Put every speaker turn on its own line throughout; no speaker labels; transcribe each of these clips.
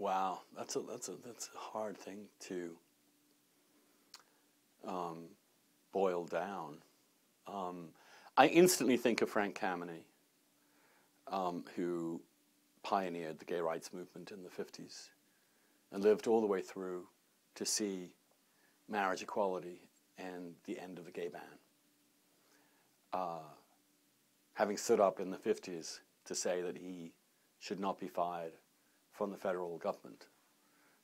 Wow, that's a hard thing to boil down. I instantly think of Frank Kameny, who pioneered the gay rights movement in the 50s and lived all the way through to see marriage equality and the end of the gay ban. Having stood up in the 50s to say that he should not be fired from the federal government,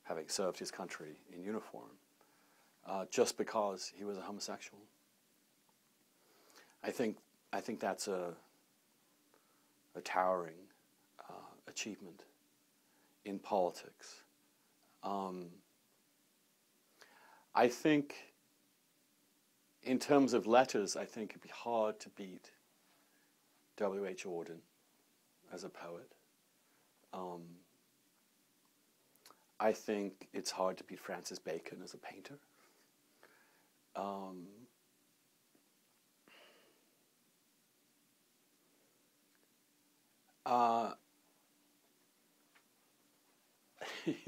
having served his country in uniform, just because he was a homosexual. I think that's a towering achievement in politics. I think, in terms of letters, I think it'd be hard to beat W.H. Auden as a poet. I think it's hard to beat Francis Bacon as a painter.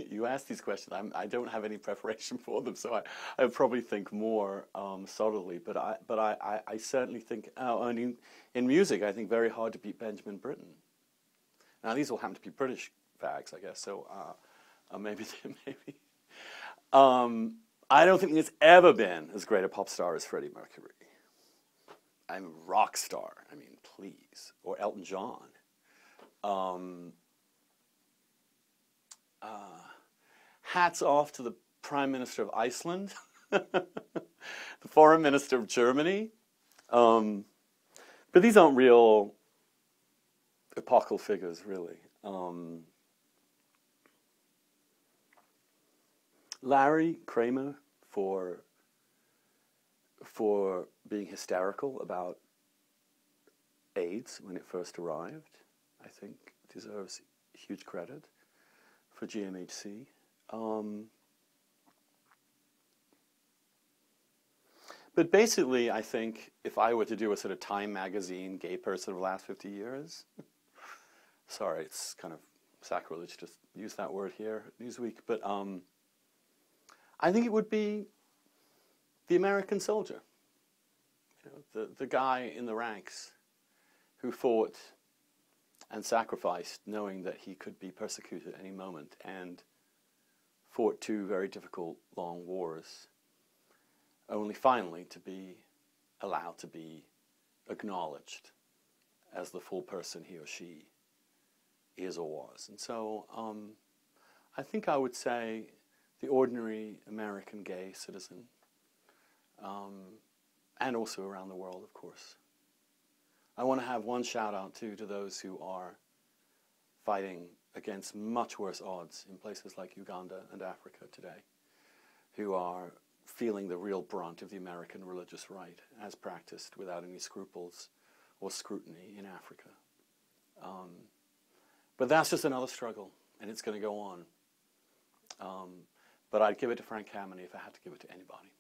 You ask these questions. I don't have any preparation for them, so I probably think more subtly. But I certainly think, in music, I think very hard to beat Benjamin Britten. Now these all happen to be British fags, I guess. So maybe. I don't think there's ever been as great a pop star as Freddie Mercury. I'm a rock star. I mean, please, or Elton John. Hats off to the Prime Minister of Iceland, the Foreign Minister of Germany. But these aren't real epochal figures, really. Larry Kramer for being hysterical about AIDS when it first arrived, I think deserves huge credit. For GMHC. But basically, I think if I were to do a sort of Time magazine gay person of the last 50 years, sorry, it's kind of sacrilege to use that word here at Newsweek, but I think it would be the American soldier, the guy in the ranks who fought and sacrificed, knowing that he could be persecuted at any moment, and fought 2 very difficult, long wars, only finally to be allowed to be acknowledged as the full person he or she is or was. And so I think I would say the ordinary American gay citizen, and also around the world, of course. I want to have one shout out too to those who are fighting against much worse odds in places like Uganda and Africa today, who are feeling the real brunt of the American religious right as practiced without any scruples or scrutiny in Africa. But that's just another struggle, and it's going to go on. But I'd give it to Frank Kameny if I had to give it to anybody.